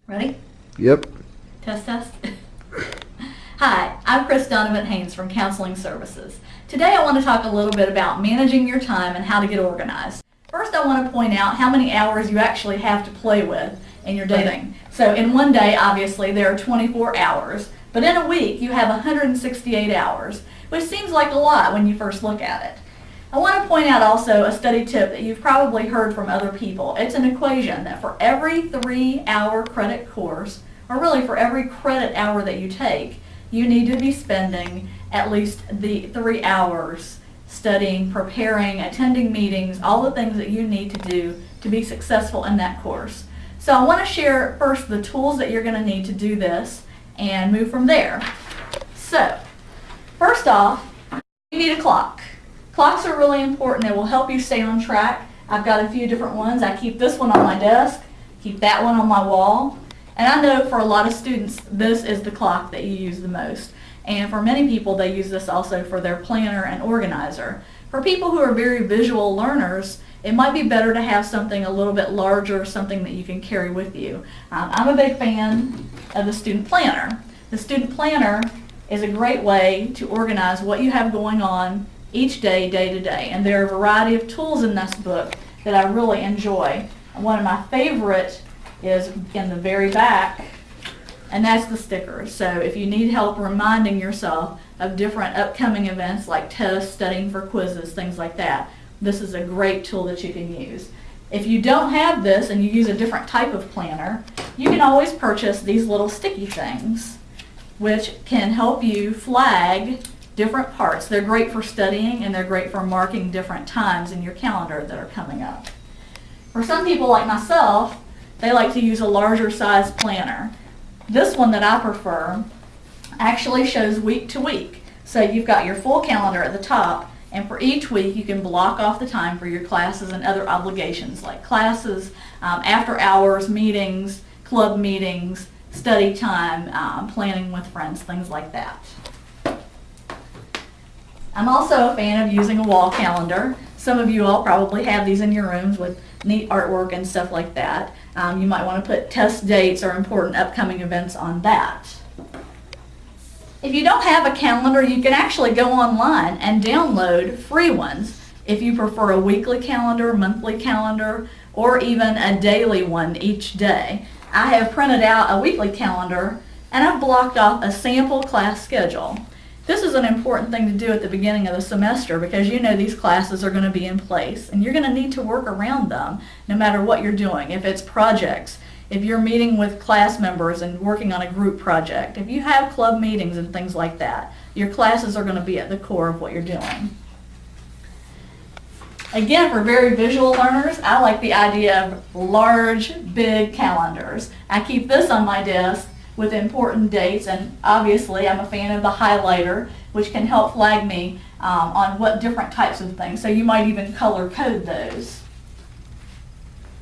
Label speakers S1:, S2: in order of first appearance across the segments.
S1: Ready?
S2: Yep.
S1: Test, test. Hi, I'm Chris Donovan Haynes from Counseling Services. Today I want to talk a little bit about managing your time and how to get organized. First, I want to point out how many hours you actually have to play with in your day. So in one day, obviously, there are 24 hours, but in a week you have 168 hours, which seems like a lot when you first look at it. I want to point out also a study tip that you've probably heard from other people. It's an equation that for every 3-hour credit course, or really for every credit hour that you take, you need to be spending at least the 3 hours studying, preparing, attending meetings, all the things that you need to do to be successful in that course. So I want to share first the tools that you're going to need to do this and move from there. So, first off, you need a clock. Clocks are really important. They will help you stay on track. I've got a few different ones. I keep this one on my desk, keep that one on my wall. And I know for a lot of students, this is the clock that you use the most. And for many people, they use this also for their planner and organizer. For people who are very visual learners, it might be better to have something a little bit larger, something that you can carry with you. I'm a big fan of the student planner. The student planner is a great way to organize what you have going on each day, day to day. And there are a variety of tools in this book that I really enjoy. And one of my favorite is in the very back, and that's the stickers. So if you need help reminding yourself of different upcoming events like tests, studying for quizzes, things like that, this is a great tool that you can use. If you don't have this and you use a different type of planner, you can always purchase these little sticky things which can help you flag different parts. They're great for studying and they're great for marking different times in your calendar that are coming up. For some people like myself, they like to use a larger size planner. This one that I prefer actually shows week to week. So you've got your full calendar at the top, and for each week you can block off the time for your classes and other obligations like classes, after hours, meetings, club meetings, study time, planning with friends, things like that. I'm also a fan of using a wall calendar. Some of you all probably have these in your rooms with neat artwork and stuff like that. You might want to put test dates or important upcoming events on that. If you don't have a calendar, you can actually go online and download free ones if you prefer a weekly calendar, monthly calendar, or even a daily one each day. I have printed out a weekly calendar and I've blocked off a sample class schedule. This is an important thing to do at the beginning of the semester because you know these classes are going to be in place and you're going to need to work around them no matter what you're doing. If it's projects, if you're meeting with class members and working on a group project, if you have club meetings and things like that, your classes are going to be at the core of what you're doing. Again, for very visual learners, I like the idea of large, big calendars. I keep this on my desk with important dates, and obviously I'm a fan of the highlighter, which can help flag me on what different types of things. So you might even color code those.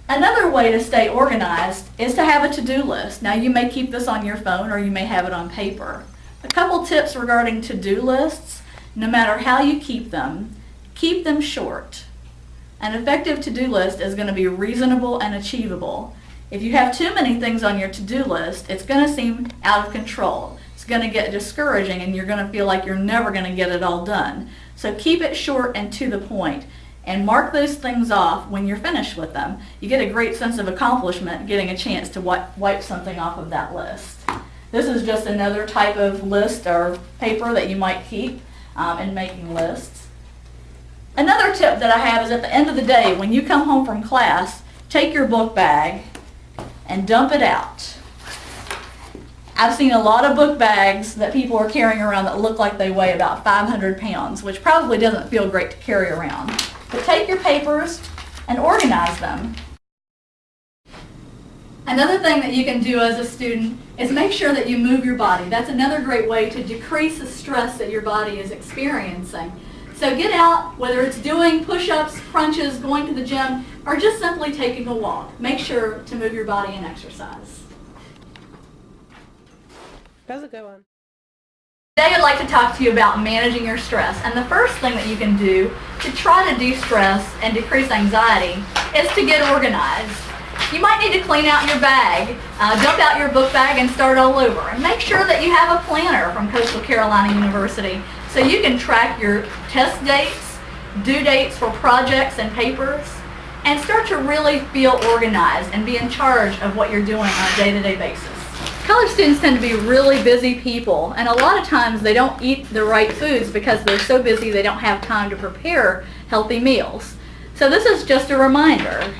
S1: Another way to stay organized is to have a to-do list. Now you may keep this on your phone or you may have it on paper. A couple tips regarding to-do lists: no matter how you keep them short. An effective to-do list is going to be reasonable and achievable. If you have too many things on your to-do list, it's going to seem out of control. It's going to get discouraging and you're going to feel like you're never going to get it all done. So keep it short and to the point and mark those things off when you're finished with them. You get a great sense of accomplishment getting a chance to wipe something off of that list. This is just another type of list or paper that you might keep in making lists. Another tip that I have is at the end of the day, when you come home from class, take your book bag and dump it out. I've seen a lot of book bags that people are carrying around that look like they weigh about 500 pounds, which probably doesn't feel great to carry around. But take your papers and organize them. Another thing that you can do as a student is make sure that you move your body. That's another great way to decrease the stress that your body is experiencing. So get out, whether it's doing push-ups, crunches, going to the gym, or just simply taking a walk. Make sure to move your body and exercise.
S3: That's a good one.
S1: Today I'd like to talk to you about managing your stress. And the first thing that you can do to try to de-stress and decrease anxiety is to get organized. You might need to clean out your bag, dump out your book bag and start all over. And make sure that you have a planner from Coastal Carolina University so you can track your test dates, due dates for projects and papers, and start to really feel organized and be in charge of what you're doing on a day-to-day basis. College students tend to be really busy people, and a lot of times they don't eat the right foods because they're so busy they don't have time to prepare healthy meals. So this is just a reminder.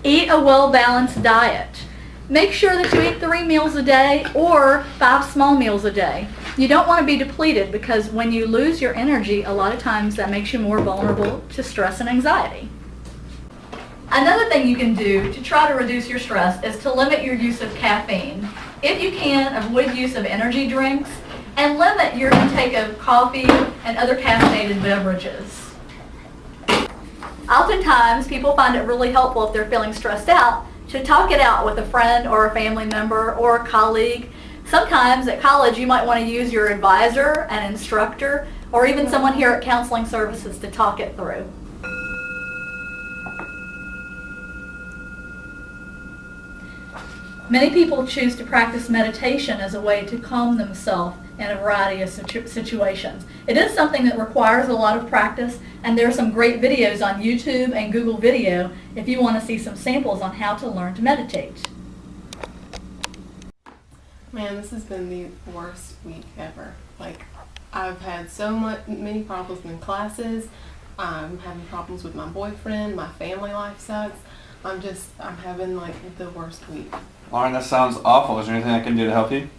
S1: Eat a well-balanced diet. Make sure that you eat 3 meals a day or 5 small meals a day. You don't want to be depleted because when you lose your energy, a lot of times that makes you more vulnerable to stress and anxiety. Another thing you can do to try to reduce your stress is to limit your use of caffeine. If you can, avoid use of energy drinks and limit your intake of coffee and other caffeinated beverages. Oftentimes, people find it really helpful if they're feeling stressed out to talk it out with a friend or a family member or a colleague. Sometimes at college you might want to use your advisor, an instructor, or even someone here at Counseling Services to talk it through. Many people choose to practice meditation as a way to calm themselves in a variety of situations. It is something that requires a lot of practice, and there are some great videos on YouTube and Google Video if you want to see some samples on how to learn to meditate.
S2: Man, this has been the worst week ever. Like, I've had many problems in classes. I'm having problems with my boyfriend. My family life sucks. I'm having like the worst week.
S3: Lauren, that sounds awful. Is there anything I can do to help you?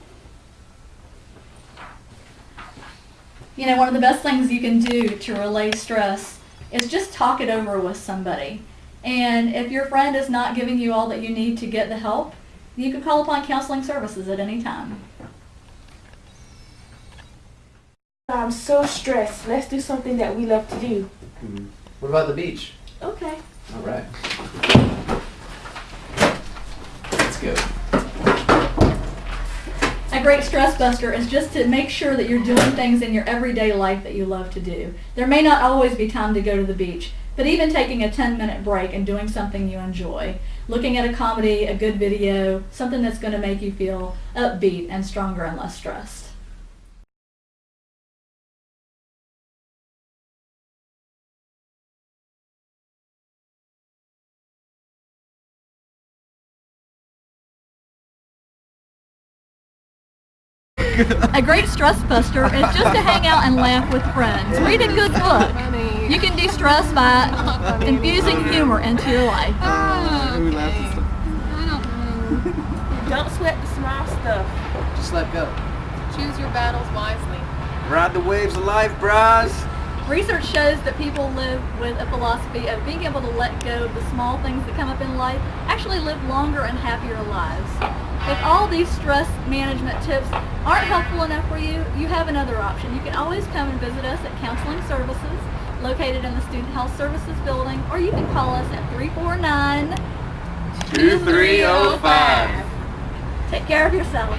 S1: You know, one of the best things you can do to relay stress is just talk it over with somebody. And if your friend is not giving you all that you need to get the help, you can call upon Counseling Services at any time.
S4: I'm so stressed. Let's do something that we love to do.
S5: What about the beach?
S4: Okay.
S5: All right. Let's go.
S1: A great stress buster is just to make sure that you're doing things in your everyday life that you love to do. There may not always be time to go to the beach, but even taking a 10-minute break and doing something you enjoy, looking at a comedy, a good video, something that's going to make you feel upbeat and stronger and less stressed. A great stress buster is just to hang out and laugh with friends. Read a good book. You can de-stress by infusing humor into your life.
S4: Don't sweat the small stuff.
S5: Just let go.
S2: Choose your battles wisely.
S3: Ride the waves of life, bros.
S1: Research shows that people live with a philosophy of being able to let go of the small things that come up in life, actually live longer and happier lives. If all these stress management tips aren't helpful enough for you, you have another option. You can always come and visit us at Counseling Services, located in the Student Health Services building, or you can call us at 349-2305. Take care of yourself.